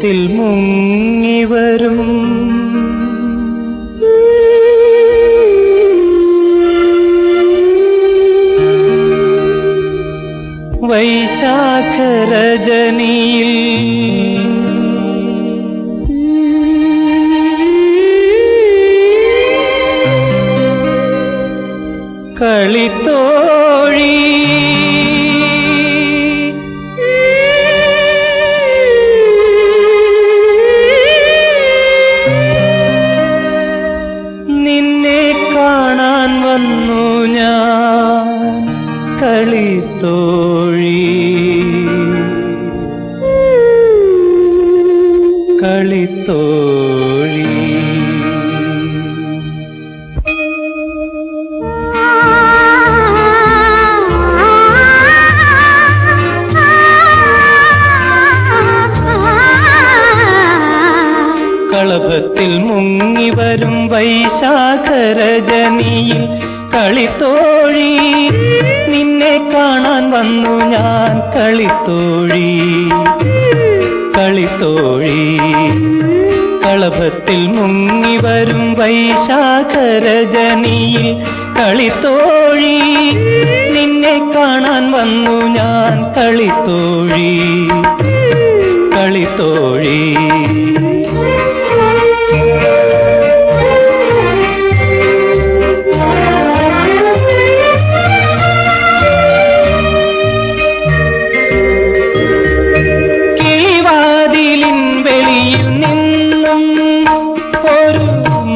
കളഭത്തിൽ മുങ്ങിവരും വൈശാഖരജനിയിൽ കളിത്തോഴി നിന്നെ കാണാൻ വന്നു ഞാൻ കളിത്തോഴി കളിത്തോഴി കളഭത്തിൽ മുങ്ങിവരും വൈശാഖരജനിയിൽ കളിത്തോഴി നിന്നെ കാണാൻ വന്നു ഞാൻ കളിത്തോഴി കളിത്തോഴി കളഭത്തിൽ മുങ്ങിവരും വൈശാഖരജനിയിൽ കളിത്തോഴി നിന്നെ കാണാൻ വന്നു ഞാൻ കളിത്തോഴി കളിത്തോഴി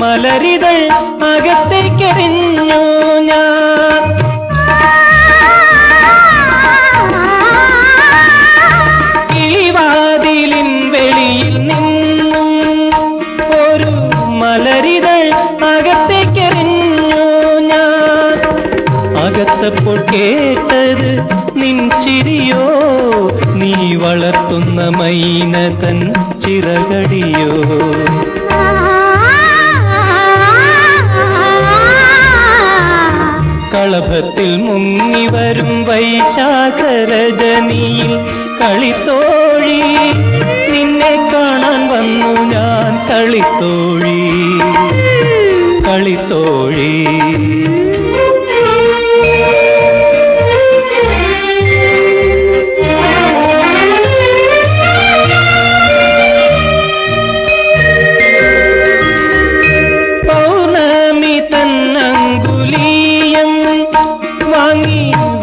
മലരിതൾ അകത്തേക്കെറിഞ്ഞു ഞാൻ കിളിവാതിലിൻ വെളിയിൽ നിന്നും ഒരു മലരിതൾ അകത്തേക്കെറിഞ്ഞു ഞാൻ അകത്തപ്പോൾ കേട്ടത് നിൻ ചിരിയോ നീ വളർത്തുന്ന മൈന തൻ ചിറകടിയോ കളഭത്തിൽ മുങ്ങിവരും വൈശാഖരജനിയിൽ കളിത്തോഴി നിന്നെ കാണാൻ വന്നു ഞാൻ കളിത്തോഴി കളിത്തോഴി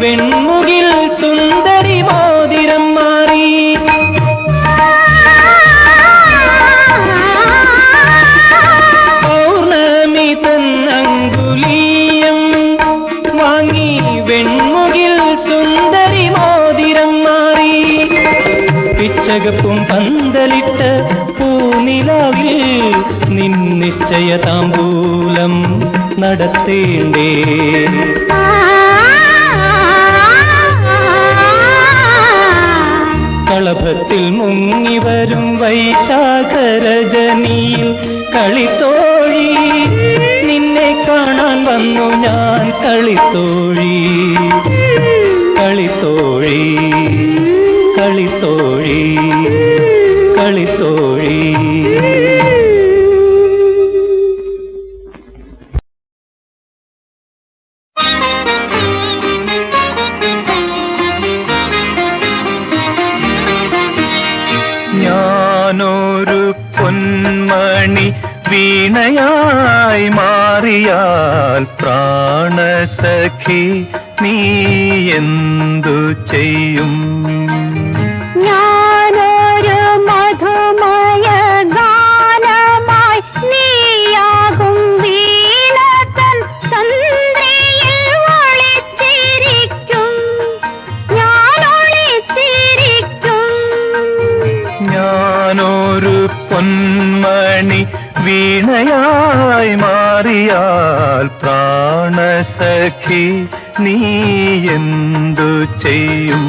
വെൺമുകിൽ സുന്ദരി മോതിരം മാറി പൗർണമി തന്നങ്കുലീയം വാങ്ങി വെൺമുകിൽ സുന്ദരി മോതിരം മാറി പിച്ചകപ്പും പന്തലിട്ട പൂനിലാവിൽ നിൻ നിശ്ചയ താമ്പൂലം നടത്തേണ്ടേ കളഭത്തിൽ മുങ്ങിവരും വൈശാഖരജനിയിൽ കളിത്തോഴി നിന്നെ കാണാൻ വന്നു ഞാൻ കളിത്തോഴി കളിത്തോഴി കളിത്തോഴി കളിത്തോഴി ഞാനൊരു പൊന്മണി വീണയായി മാറിയാൽ പ്രാണസഖി നീ എന്തു ചെയ്യും ഞാനൊരു മധുമയ ഗാനമായി നീയാകും വീണതൻ സന്ധ്യയിൽ ഒളിച്ചിരിക്കും ഞാൻ ഒളിച്ചിരിക്കും ഞാനൊരു പൊന്മണി വീണയായി മാറിയാൽ പ്രാണസഖി നീ എന്തു ചെയ്യും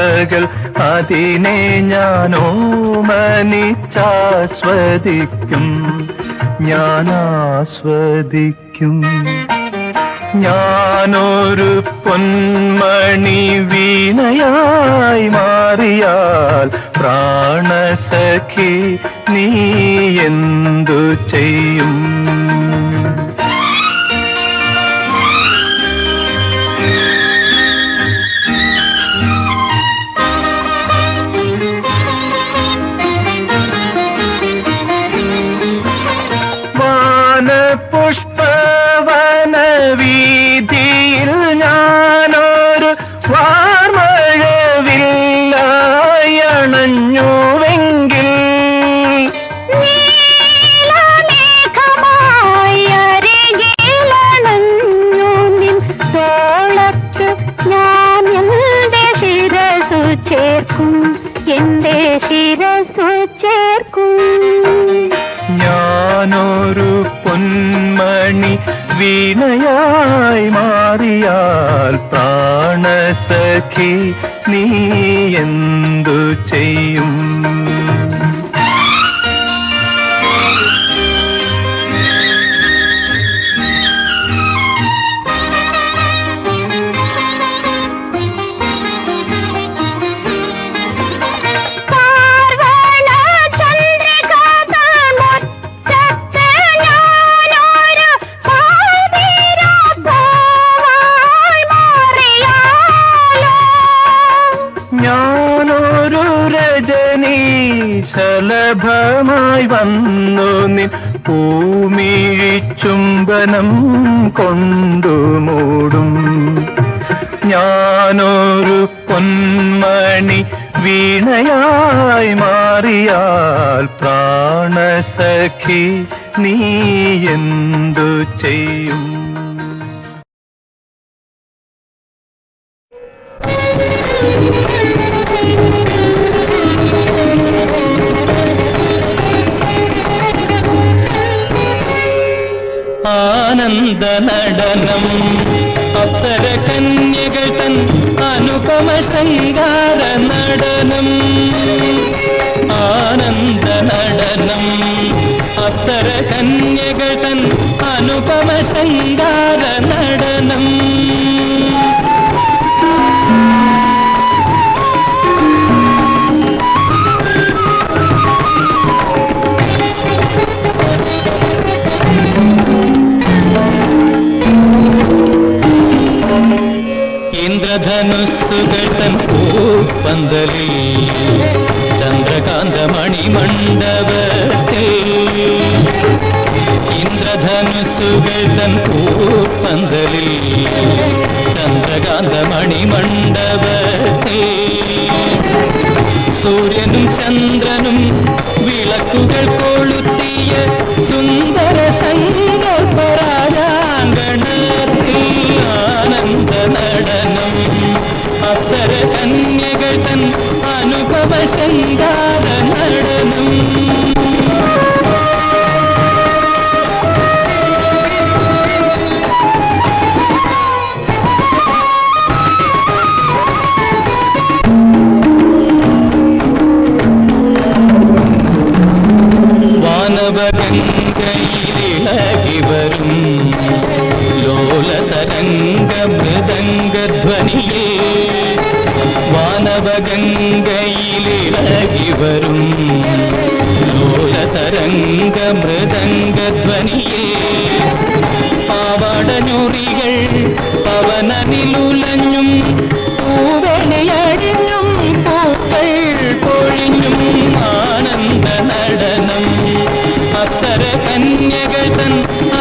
പകൽ അതിനെ ഞാനോ മനിച്ചാസ്വദിക്കും, ഞാനാസ്വദിക്കും. ഞാനൊരു പൊന്മണി വീണയായി മാറിയാൽ പ്രാണസഖി നീ എന്തു ചെയ്യും? പുഷ്പവന വീതിയിൽ ഞാനൊരു വാർമഴവില്ലായി അണഞ്ഞുവെങ്കിൽ നീലമേഘമായി അരികിലണഞ്ഞു നിൻ തോളത്ത് ഞാൻ എന്റെ ശിരസു ചേർക്കും, എന്റെ ശിരസു ചേർക്കും. ഞാനൊരു പൊന്മണി വീണയായി മാറിയാൽ പ്രാണസഖി നീ എന്തു ചെയ്യും? ഞാനൊരു രജനീശലഭമായി വന്നു നിൻ പൂമിഴിച്ചുംബനം കൊണ്ടു മൂടും. ഞാനൊരു പൊന്മണി വീണയായി മാറിയാൽ പ്രാണസഖി നീ എന്തു ചെയ്യും? ആനന്ദ നടനം അപ്സര കന്യകൾ തൻ അനുപമ ശൃംഗാര നടനം. ആനന്ദ നടനം അപ്സര കന്യകൾ തൻ അനുപമ ശൃംഗാര നടനം. ഇന്ദ്രധനുസ്സുകൾ തൻ പൂപ്പന്തലിൽ ചന്ദ്രകാന്ത മണിമണ്ഡപത്തിൽ. ഇന്ദ്രധനുസ്സുകൾ തൻ പൂപ്പന്തലിൽ ചന്ദ്രകാന്ത മണിമണ്ഡപത്തിൽ. സൂര്യനും ചന്ദ്രനും വിളക്കുകൾ കൊളുത്തിയ സുന്ദര സങ്കൽപ്പരാജാങ്കണത്തിൽ. ആനന്ദ നടനം അപ്സര കന്യകൾ തൻ അനുപമ ശൃംഗാര നടനം. വാനവഗംഗയിലിളകി വരും ലോലതരംഗ മൃദംഗധ്വനിയേ. വാനവഗംഗയിലിളകി വരും ലോലതരംഗ മൃദംഗധ്വനിയേ. പാവാടഞ്ഞുറികൾ പവനനിലുലഞ്ഞും പൂവണിയഴിഞ്ഞും പൂക്കൾ പൊഴിഞ്ഞും. ആനന്ദ നടനം അപ്സര കന്യകൾ തൻ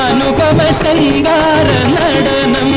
അനുപമ ശൃംഗാര നടനം.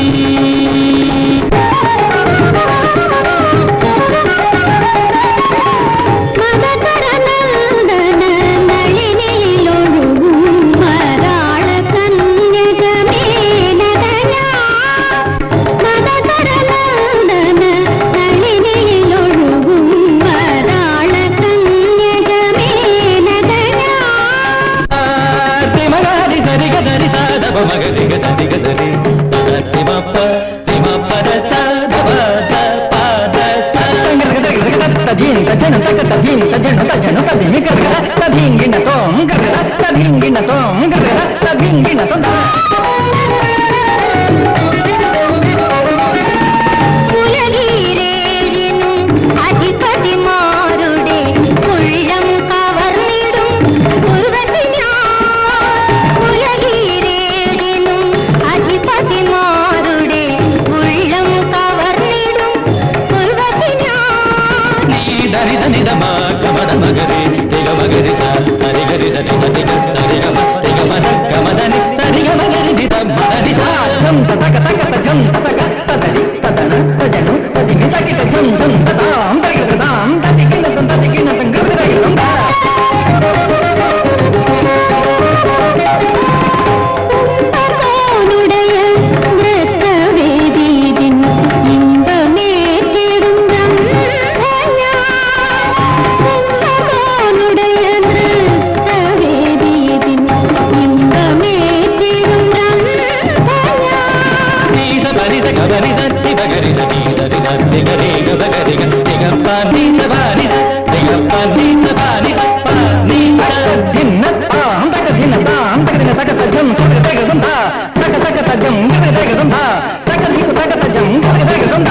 గబరిద తిబగరిద దీదరిద దిగరేగ బగరిగ దిగప్ప నీత బారిద దిగప్ప నీత బారిద నీత దిన్న అంతక దిన్న అంతక దిన్న తక తజం తక తక దంత తక తక తజం తక తక దంత తక దిక్కు తక తజం తక తక దంత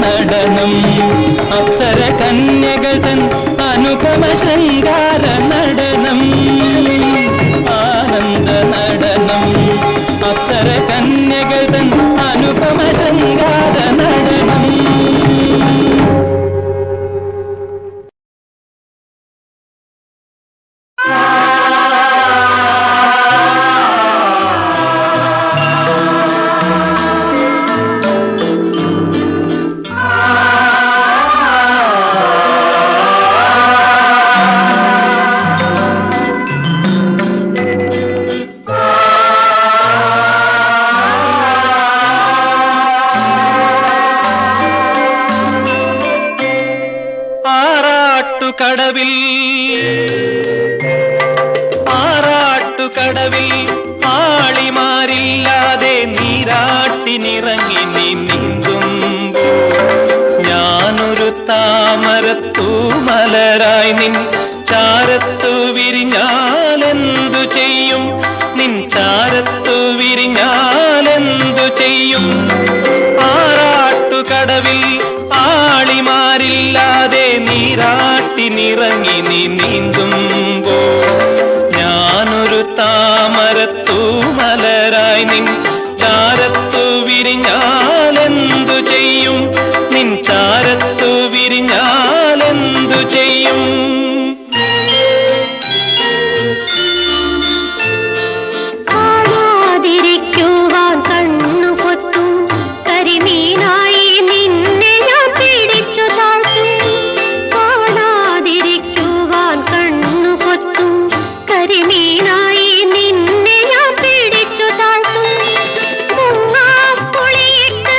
നടനം അപ്സര കന്യകതൻ അനുപമ ശൃംഗാര നടനം ആനന്ദ നടനം അപ്സര കന്യകതൻ അനുപമ ശൃംഗാര നടനം ആറാട്ടുകടവിൽ ആളിമാരില്ലാതെ നീരാട്ടിനിറങ്ങി നീ നീന്തുമ്പോ ഞാനൊരു താമരത്തൂമലരായി നിൻ ചാരത്തു വിരിഞ്ഞാലെന്തു ചെയ്യും നിൻ ചാരത്തു വിരിഞ്ഞാലെന്തു ചെയ്യും ആറാട്ടുകടവിൽ ആളിമാരില്ലാതെ നീരാട്ടിനിറങ്ങി നീ നീന്തുമ്പോ ഞാനൊരു താമരത്തൂമലരായി നിൻ ചാരത്തു വിരിഞ്ഞാലെന്തു ചെയ്യും നിൻ ചാരത്തു വിരിഞ്ഞാലെന്തു ചെയ്യും നിന്നെ ഞാൻ പിടിച്ചു താഴ്ത്തും മുങ്ങാക്കുളിയിട്ട്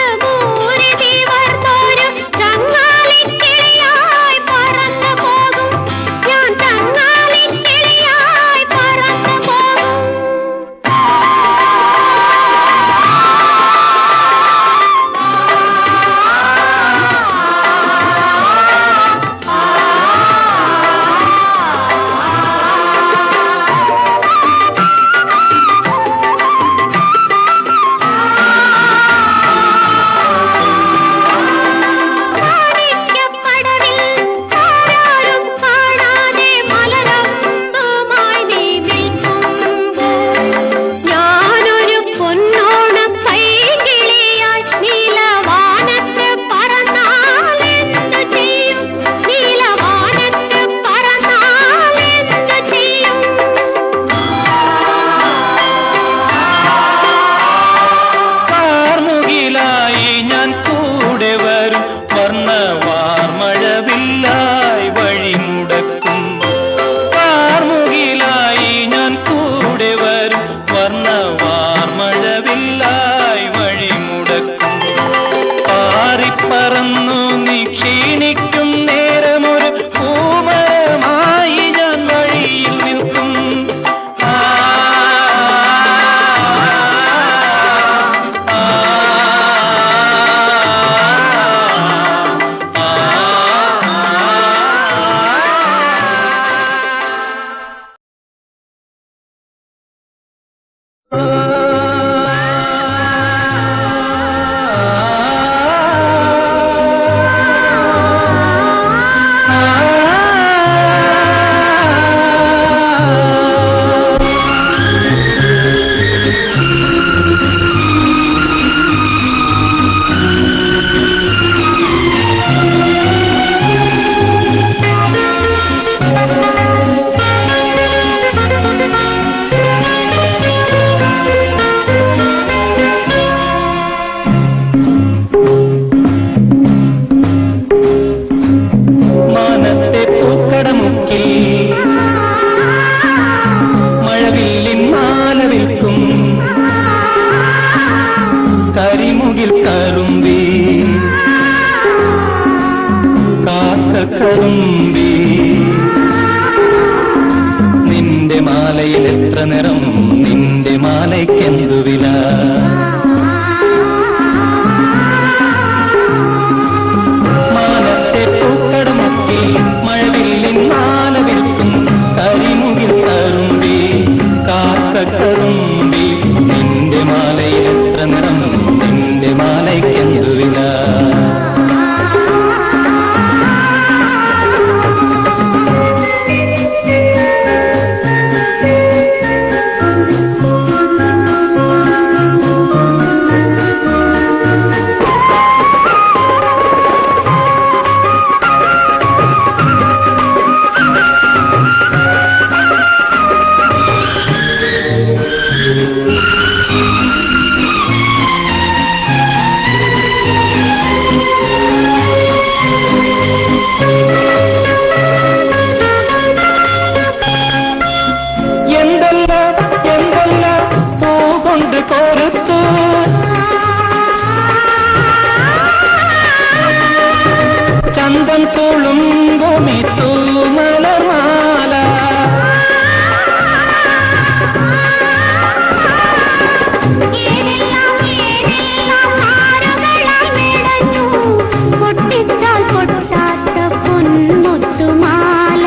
കരിമുകിൽ കറുമ്പി കാക്കക്കറുമ്പി നിന്റെ മാലയിൽ എത്ര നിറം നിന്റെ മാലയ്ക്കെന്തു വില മാനത്തെ പൂക്കടമുക്കി മഴവില്ലിൻ മാല വിൽക്കും കരിമുകിൽ കറുമ്പി കാക്കക്കറുമ്പി നിന്റെ മാലയിൽ എത്ര നിറം നിന്റെ മാലയ്ക്കെന്തു വില ചന്തം തുളുമ്പുമി തൂമലമാല പൊട്ടിച്ചാൽ പൊട്ടാത്ത പൊന്മുത്തുമാല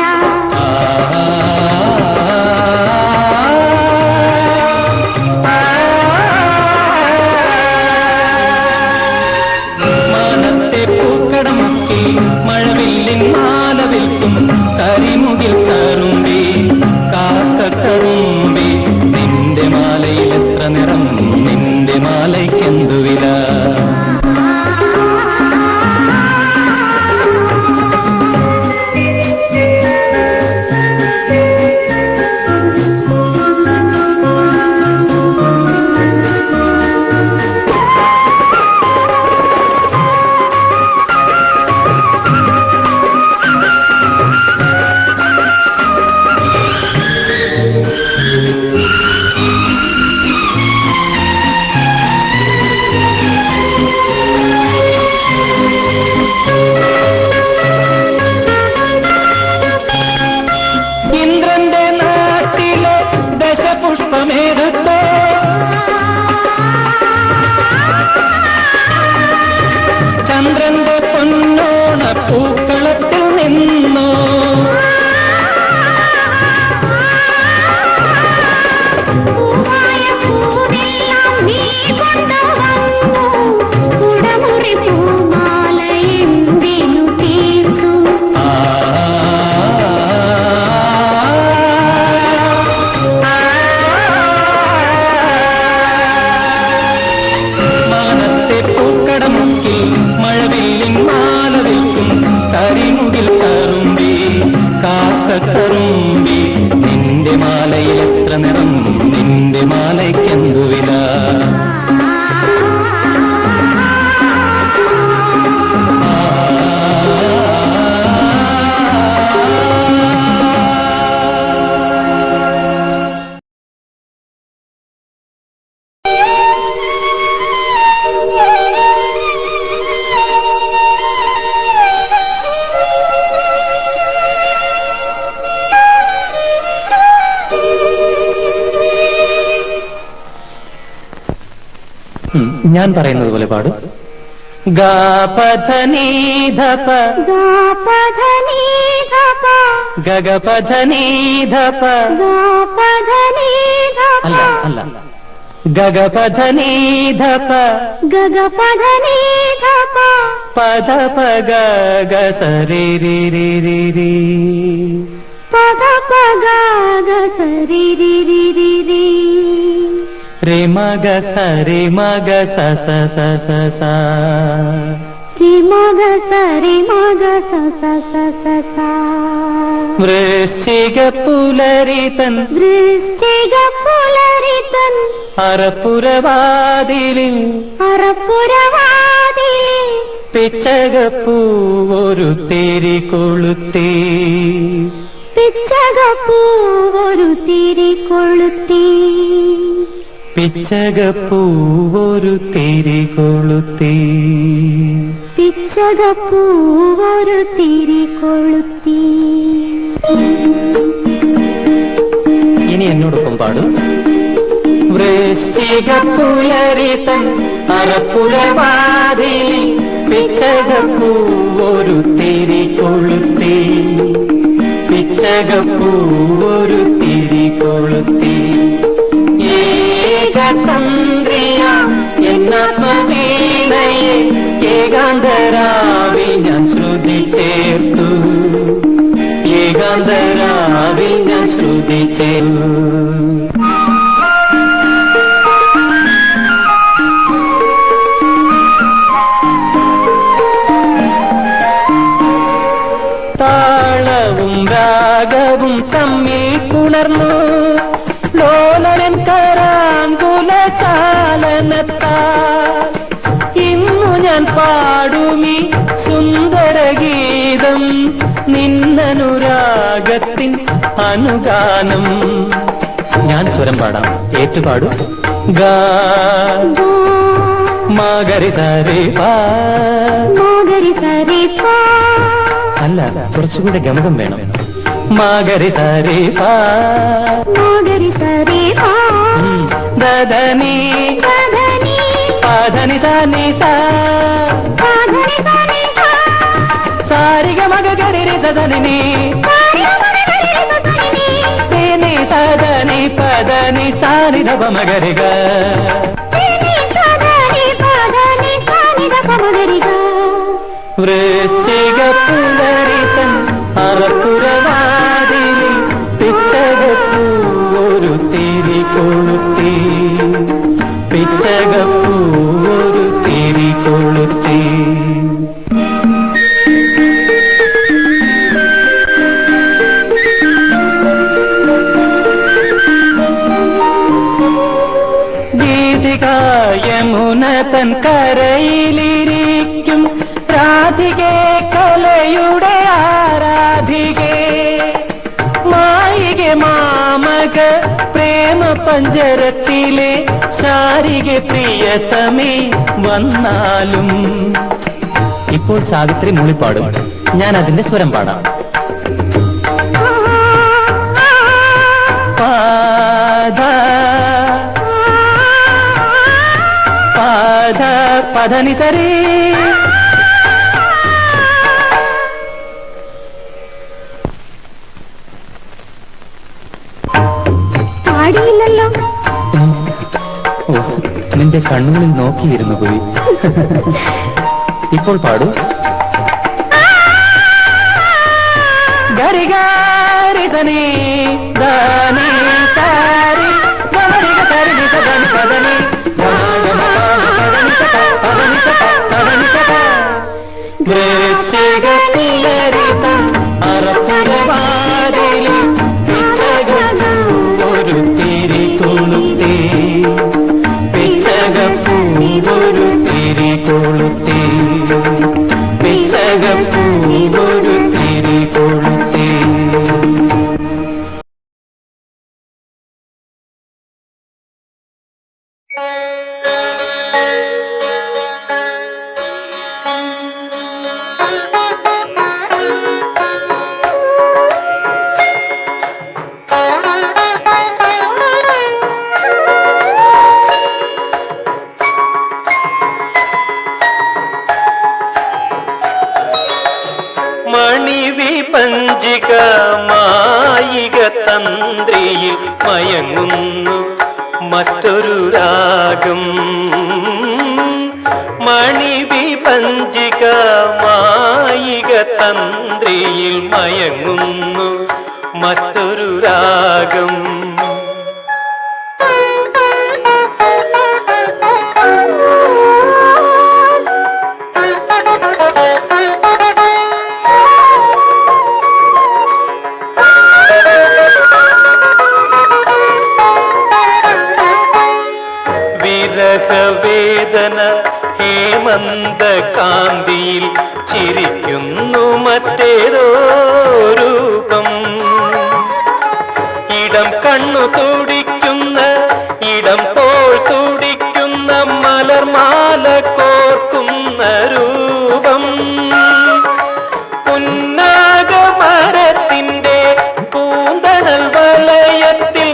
മഴവില്ലിൻ മാല വിൽക്കും കരിമുകിൽ കറുമ്പി കാക്കക്കറുമ്പി നിന്റെ മാലയിൽ എത്ര നിറം നിന്റെ മാലയ്ക്കെന്തു വില ഇന്ദ്രന്റെ നാട്ടിലെ ദശപുഷ്പമേടുത്തോ ചന്ദ്രന്റെ പൊന്നോണ പൂക്കളത്തിൽ നിന്നോ മഴവില്ലിൻ മാല വിൽക്കും കരിമുകിൽ കറുമ്പി കാക്കക്കറുമ്പി നിന്റെ മാലയിൽ എത്ര നിറം നിന്റെ മാലയ്ക്കെന്തു വില ഞാൻ പറയുന്നത് പോലെ പാടും ഗപധനീധപ ഗഗപധനീധപ അല്ല അല്ല గగ పధ నీధప గగ పద నీ ధప పద పగ గ సరి రి రి రి రి పద పగ గ సరి రి రి రి రి రే మగ సరి మగ స స స స స రి మగ సరి మగ స స స స స വൃശ്ചിക പുലരിതൻ വൃശ്ചിക പുലരിതൻ അറപ്പുരവാതിലിൽ അറപ്പുരവാതിൽ പിച്ചകപ്പൂ ഒരു തിരി കൊളുത്തി പിച്ചകപ്പൂ ഒരു തിരി കൊളുത്തി പിച്ചകപ്പൂ ഒരു തിരി കൊളുത്തി പിച്ചകപ്പൂ ഒരു തിരി കൊളുത്തി. ഇനി എന്നോടൊപ്പം പാടും. വൃശ്ചിക പുലരിതൻ അറപ്പുരവാതിലിൽ പിച്ചകപ്പൂ ഒരു തിരി കൊളുത്തി പിച്ചകപ്പൂ ഒരു തിരി കൊളുത്തി ഏകതന്ത്രിയ എന്നാത്മവീണയെ ഏകാന്തരാവിൽ ഞാൻ ശ്രുതി ചേർത്തു ഏകാന്തരാവിൽ ഞാൻ ശ്രുതി ചേർത്തു. താളവും രാഗവും തമ്മിൽ പുണർന്നു ലോലനൻ കരാങ്കുല ചാലനത്താൽ ഇന്നു ഞാൻ പാടുമി സുന്ദരഗീതം നിന്നനുരാഗത്തിൻ അനുഗാനം. ഞാൻ സ്വരം പാടാം, ഏറ്റുപാടും. ഗാ മാഗരി സരി പാ മാഗരി സരി പാ അല്ല, കുറച്ചുകൂടെ ഗമകം വേണം. മാഗരി സരി പാ മാഗരി സരി പാ ദദനി പദനി പാധനി സനി സാ പദനി സനി സാ സാരിഗ മഗ ഗരി രി സദനി തേനി സദനി പദനി സാനി ധപ മഗരി ഗ വൃശ്ചിക പുലരിതൻ അറപ്പുരവാതിലിൽ പിച്ചകപ്പൂ ഒരു തിരി കൊളുത്തി പിച്ചകപ്പൂ ഒരു തിരി കൊളുത്തി. ഗീതികായമുന തൻ കരയിലിരിക്കും രാധികേ കലയുടെ ആരാധികേ മായികെ മാമക പ്രേമ പഞ്ചരത്തിലെ ശാരികെ പ്രിയതമേ വന്നാലും. ഇപ്പോൾ സാവിത്രി മൂളിപ്പാടും, ഞാൻ അതിന്റെ സ്വരം പാടാം. പാദ പാദ പദനി സരി പാടിയില്ലല്ലോ. ഓ, നിന്റെ കണ്ണുകളിൽ നോക്കിയിരുന്നു പോയി. ഇപ്പോൾ പാടൂ. ഗരി ഗരി സനി ധനി സാരി ഗരി ഗരി സദനി പദനി പദനി പദനി വൃശ്ചിക പുലരിതൻ അറപ്പുരവാതിലിൽ പിച്ചകപ്പൂ ഒരു തിരി കൊളുത്തി പിച്ചകപ്പൂ ഒരു തിരി കൊളുത്തി പിച്ചകപ്പൂ ഒരു തിരി കൊളുത്തി. മണിവിപഞ്ചിക മായിക തന്ത്രിയിൽ മയങ്ങുന്നു മറ്റൊരു രാഗം മണിവിഭഞ്ജിക മായിക തന്ത്രിയിൽ മയങ്ങുന്നു മറ്റൊരു രാഗം. വിരഹവേദന ഹേമന്ത കാന്തിയിൽ ചിരിക്കുന്നു മറ്റേതോ രൂപം. ഇടം കണ്ണു തുടിക്കുന്ന ഇടം തോൾ തുടിക്കുന്ന മലർമാല കോർക്കുന്ന രൂപം. പുന്നാഗമരത്തിന്റെ പൂന്തണൽ വലയത്തിൽ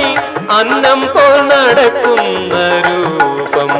അന്നം പോൽ നടക്കുന്ന രൂപം.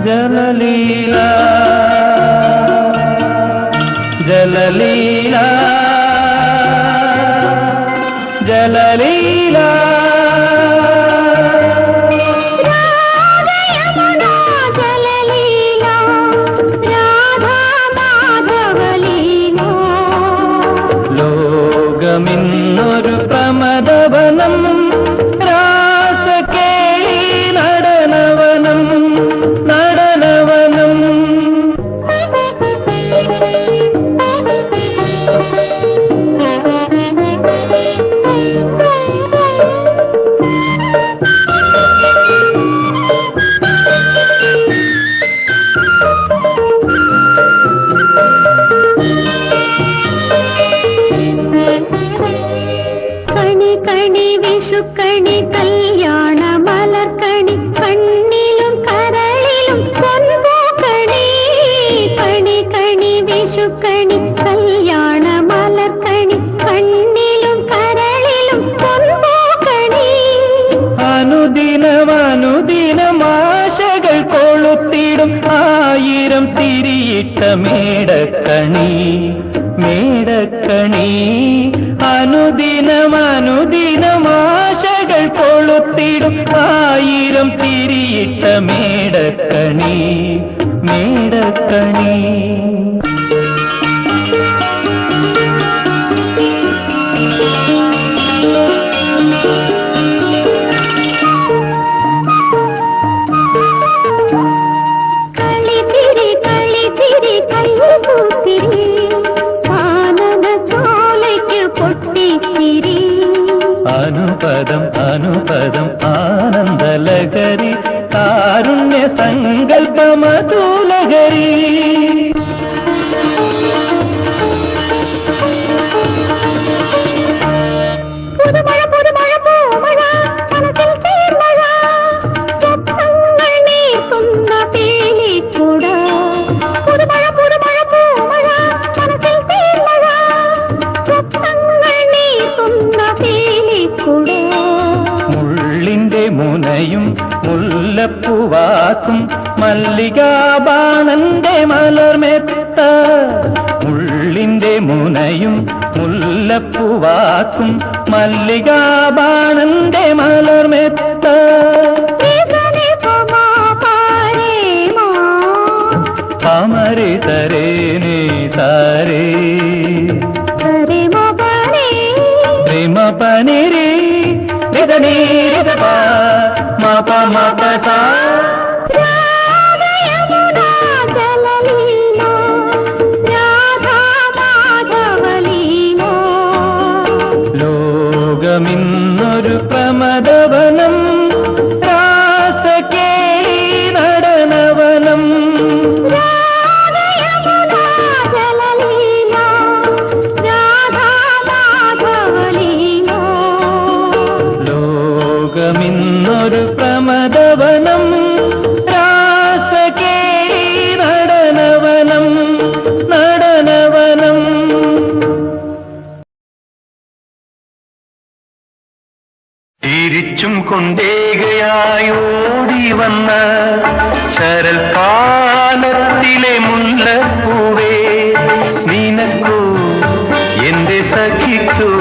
ജലലീല ജലലീല ജലലീല രാഗയമുനാ കൊളുത്തിടും 1000 തിരിയിട്ട മേടക്കണി മേടക്കണി അനുദിനം ആശകൾ കൊളുത്തിടും 1000 തിരിയിട്ട മേടക്കണി മേടക്കണി അനുപദം അനുപദം ആനന്ദലഹരി കാരുണ്യ സങ്കൽപ്പമധുലഹരി പുതുമഴ പുതുമഴ പൂമഴ മനസ്സിൽ തീർമഴ സ്വപ്നങ്ങൾ നീക്കുന്ന പേലിക്കൂട പുതുമഴ പുതുമഴ പൂമഴ മനസ്സിൽ തീർമഴ സ്വപ്നങ്ങൾ നീക്കുന്ന പേലിക്കൂട മുള്ളിന്റെ മുനയും മുല്ലപ്പൂവാക്കും മല്ലികാബാണന്റെ മലർമെത്ത മുള്ളിന്റെ മുനയും മുല്ലപ്പൂവാക്കും മല്ലികാബാണന്റെ മലർമെത്ത പാമരെ സരേ നീ സാരേ പ്ರೇಮ പനിരേ മാപ മാപ സാ ലോകമിന്നൊരു പ്രമദവനം രാസകേളി നടനവനം ലോകമിന്നൊരു പ്രമദവനം രാസകേളി നടനവനം നടനവനം തിരിച്ചും കൊണ്ടേകയായി ഓടി വന്ന ശരൽ കാലത്തിലെ മുല്ലപ്പൂവേ നിനക്കോ എന്റെ സഖിക്കോ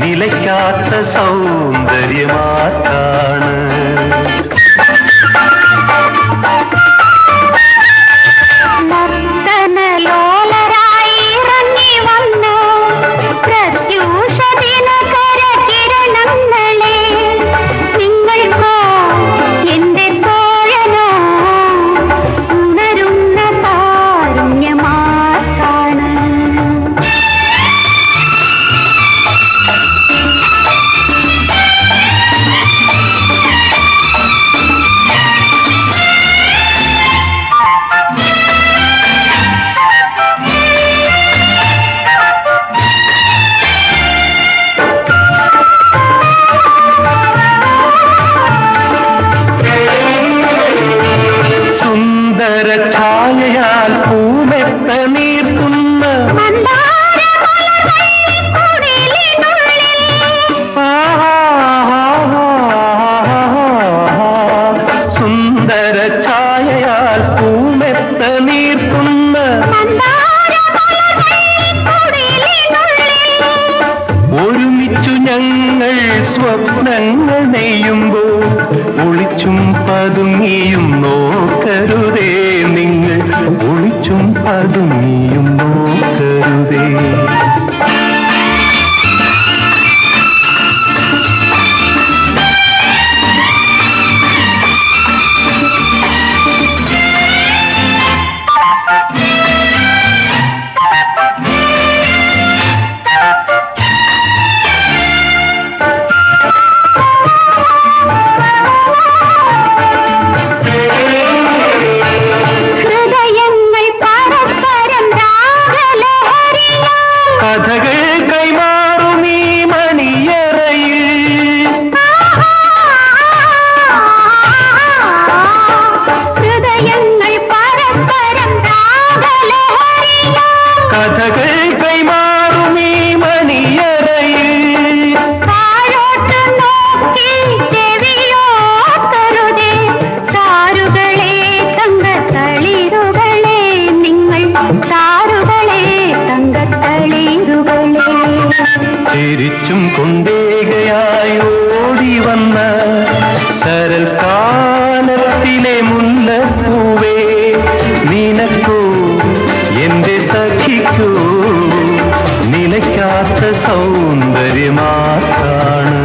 നിലയ്ക്കാത്ത സൗന്ദര്യമാക്കാണ് നർത്തനലോലരായി ഇറങ്ങി വന്നു പ്രത്യൂഷ ദിനകര കിരണങ്ങളെ നിങ്ങൾക്കോ എന്റെ തോഴനോ ഉണരുന്ന കാരുണ്യമാർക്കാണ് സുന്ദര ഛായയാൽ പൂമെത്ത നീർത്തുന്ന സുന്ദര ഛായയാൽ പൂമെത്ത നീർത്തുന്ന ഒരുമിച്ചു ഞങ്ങൾ സ്വപ്നങ്ങൾ നെയ്യുമ്പോൾ ഒളിച്ചും പതുങ്ങിയും നോക്കരുതേ നിങ്ങൾ ഒളിച്ചും പതുങ്ങിയും നോക്കരുതേ ഹൃദയങ്ങൾ പരസ്പരം മരത്തിലെ മുല്ലപ്പൂവേ നിനക്കോ എന്റെ സഖിക്കോ നിലയ്ക്കാത്ത സൗന്ദര്യമാർക്കാണ്.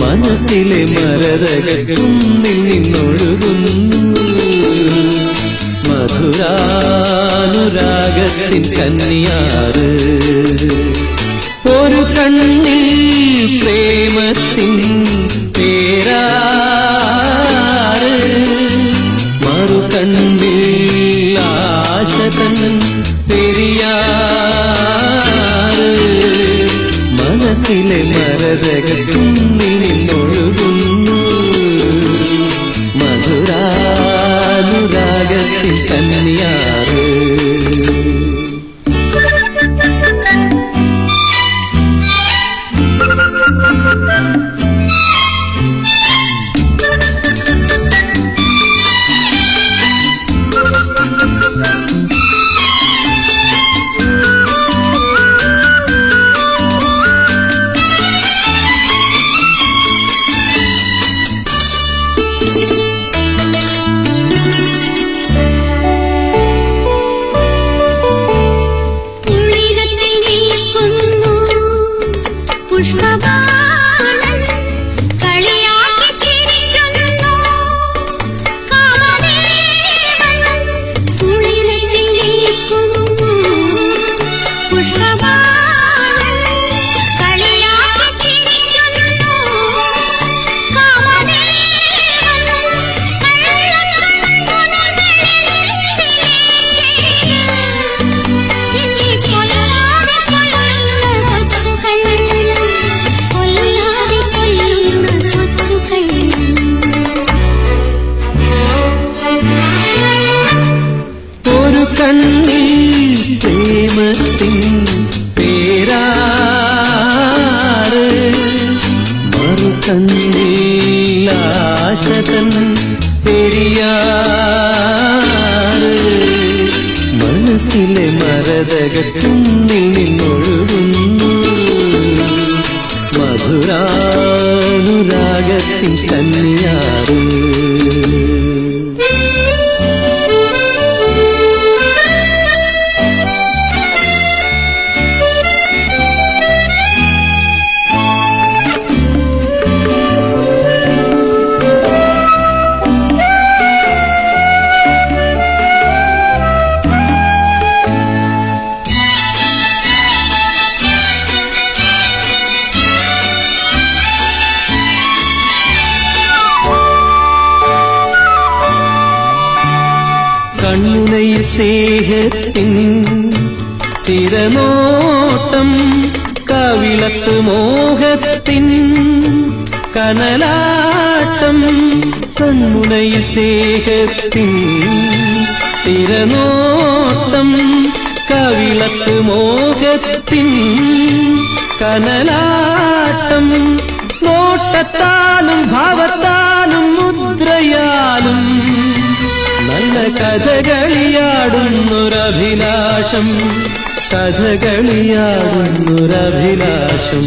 മനസ്സിലെ മരതകുന്നിൽ നിന്നൊഴുകുന്നു മധുരാനുരാഗത്തിൻ കന്യാറ്. ഒരു കണ്ണിൽ പ്രേമത്തിൻ പേരാറ്, മറുകണ്ണിൽ ആശതൻ പെരിയാറ്. മനസ്സിലെ മരതകുന്നിൽ നിന്നൊഴുകുന്നു മധുരാനുരാഗത്തിൻ കന്യാറ്. മറുകണ്ണിലാശതൻ പെരിയാറ്. മനസ്സിലെ മരതകുന്നിൽ നിന്നൊഴുകുന്നു മധുരാനുരാഗത്തിൻ കന്യാറ്. കണ്ണുനയിൽ സ്നേഹത്തിൻ തിരനോട്ടം, കവിളത്ത് മോഹത്തിൻ കനലാട്ടം. കണ്ണുനയിൽ സ്നേഹത്തിൻ തിരനോട്ടം, കവിളത്ത് മോഹത്തിൻ കനലാട്ടം. നോട്ടത്താലും ഭാവത്താലും മുദ്രയാലും നല്ല കഥകളിയാടുന്നൊരഭിലാഷം, കഥകളിയാടുന്നൊരഭിലാഷം.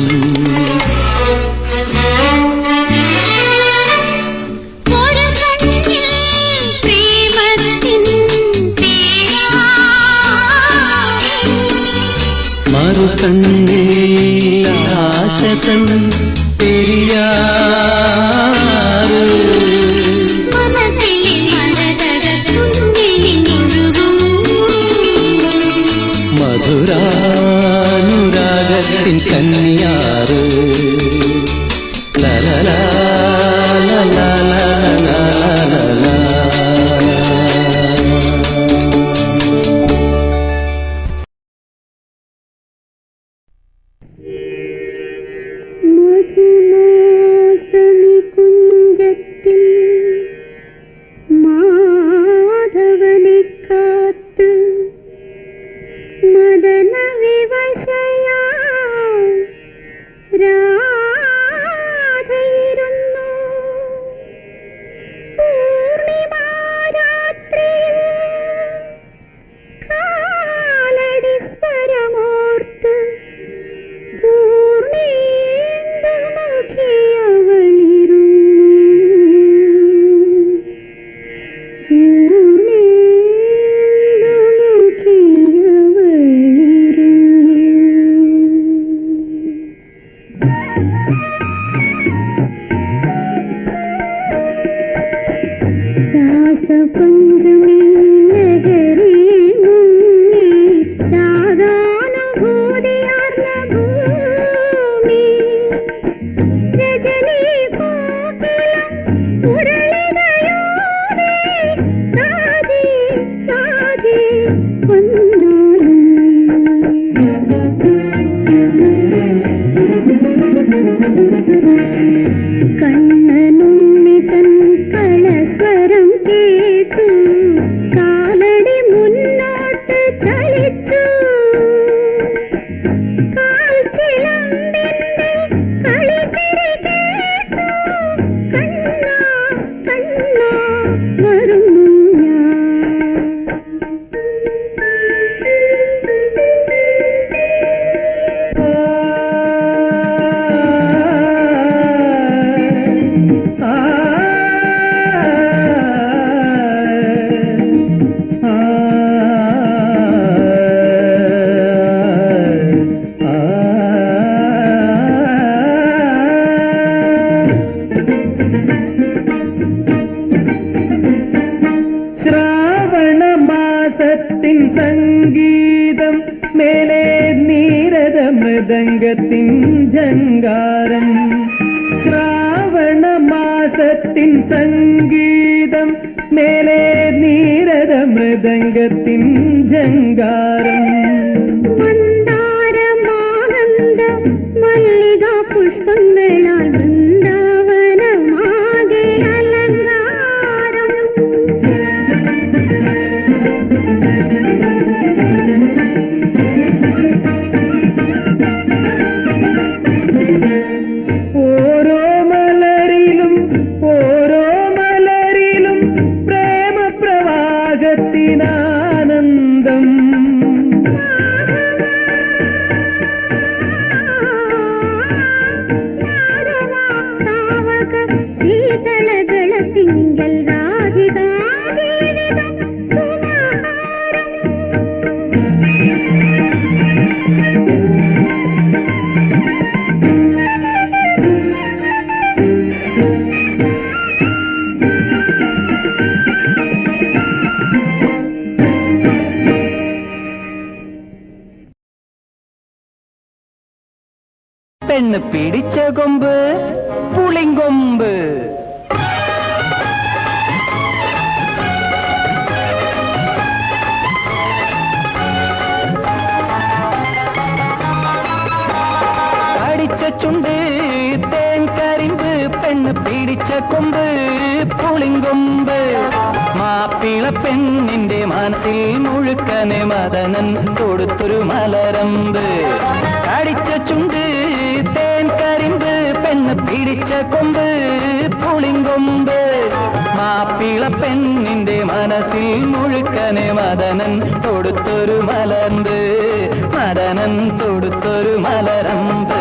മറുകണ്ണിൽ ആശതൻ പെരിയാറ്. മധുരാനുരാഗത്തിൻ കന്യാറ്. കണ്ണനുണ്ണിതൻ കളസ്വരം കേട്ടു കാലടി മുന്നോട്ട് ചലിച്ചു കാൽച്ചിലമ്പിന്റെ കളിച്ചിരി കേട്ടു കണ്ണാ കണ്ണാ വരുന്നു ശ്രാവണമാസത്തിൻ സംഗീതം മേലെ നീരത മൃദംഗത്തിൻ ജങ്കാരം ശ്രാവണമാസത്തിൻ സംഗീതം മേലെ നീരത മൃദംഗത്തിൻ ജങ്കാരം മന്ദാരമാനന്ദ മല്ലിക പുഷ്പങ്ങളാൽ വൃന്ദാവനമാകെ അലങ്കാരം ഓരോ മലരിലും പ്രേമപ്രവാഹത്തിനാനന്ദം ശീതളകളത്തിങ്കൽ രാധികാ ജീവിതം സുമഹാരം പെണ്ണ് പിടിച്ച കൊമ്പ് പുളിങ്കൊമ്പ് കടിച്ച ചുണ്ട് തേൻ കരിമ്പ് പെണ്ണ് പിടിച്ച കൊമ്പ് പുളിങ്കൊമ്പ് മാപ്പിള പെണ്ണിന്റെ മനസ്സിൽ മുഴുക്കനെ മദനൻ കൊടുത്തൊരു മലരമ്പ് കടിച്ച ചുണ്ട് തേൻ കരിമ്പ് പെണ്ണ് പിടിച്ച കൊമ്പ് പുളിങ്കൊമ്പ് മാപ്പിള പെണ്ണിന്റെ മനസ്സിൽ മുഴുക്കനെ മദനൻ കൊടുത്തൊരു മലർമ്പ് മദനൻ കൊടുത്തൊരു മലരമ്പ്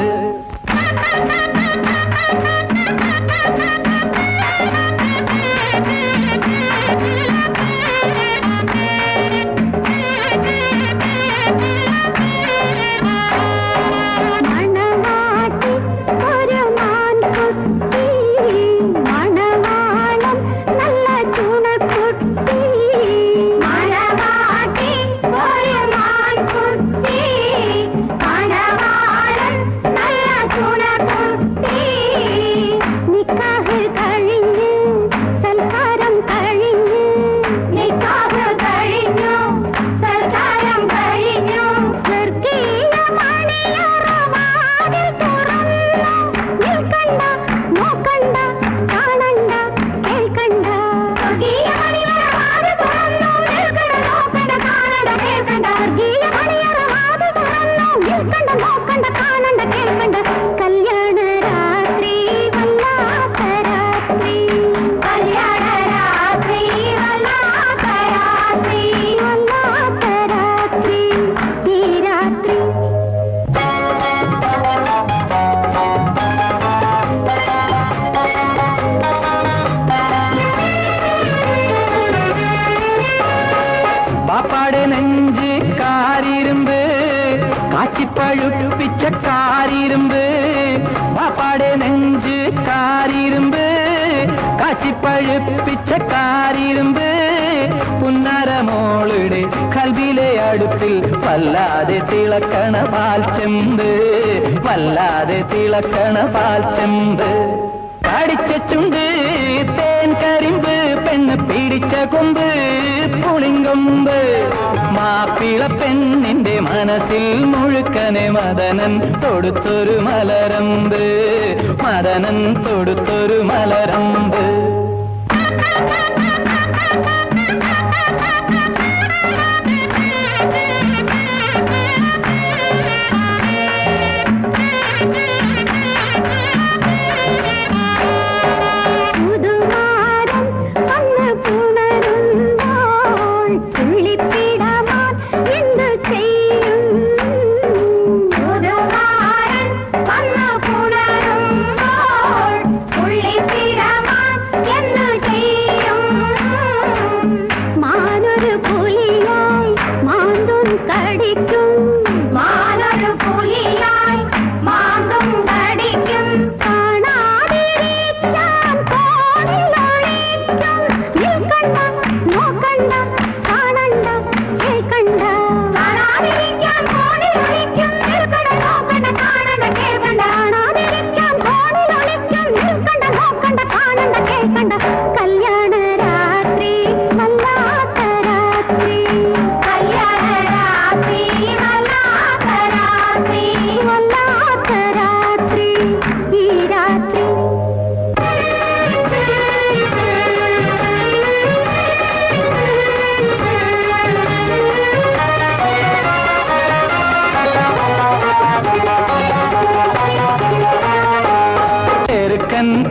കാച്ചിപ്പഴുപ്പിച്ച കാരിരുമ്പ് വാപ്പാടെ നെഞ്ച് കാരിരുമ്പ് കാച്ചിപ്പഴുപ്പിച്ച കാരിരുമ്പ് പുന്നരമോളുടെ കൽവിലെ അടുപ്പിൽ വല്ലാതെ തിളക്കണ പാൽച്ചെമ്പ് വല്ലാതെ തിളക്കണ പാൽച്ചെമ്പ് കടിച്ച ചുണ്ട് തേൻ കരിമ്പ് പെണ്ണ് പിടിച്ച കൊമ്പ് പുളിങ്കൊമ്പ് മാപ്പിള പെണ്ണിന്റെ മനസ്സിൽ മുഴുക്കനെ മദനൻ തൊടുത്തൊരു മലരമ്പ്, മദനൻ തൊടുത്തൊരു മലരമ്പ്.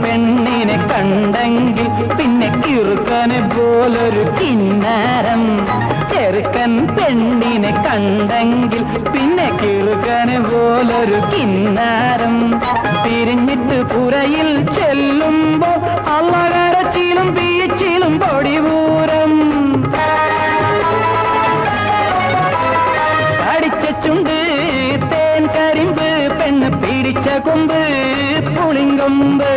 പെണ്ണിനെ കണ്ടെങ്കിൽ പിന്നെ കിറുക്കനെ പോലൊരു കിന്നാരം. ചെറുക്കൻ പെണ്ണിനെ കണ്ടെങ്കിൽ പിന്നെ കിറുക്കനെ പോലൊരു കിന്നാരം. തിരിഞ്ഞിട്ട് പുരയിൽ ചെല്ലുമ്പോ അള്ളകരച്ചിലും ബീച്ചിലും പൊടിപൂരം. അടിച്ച ചുണ്ട് തേൻ കരിമ്പ്, പെണ്ണ് പിടിച്ച കൊമ്പ് പുളിങ്കൊമ്പ്.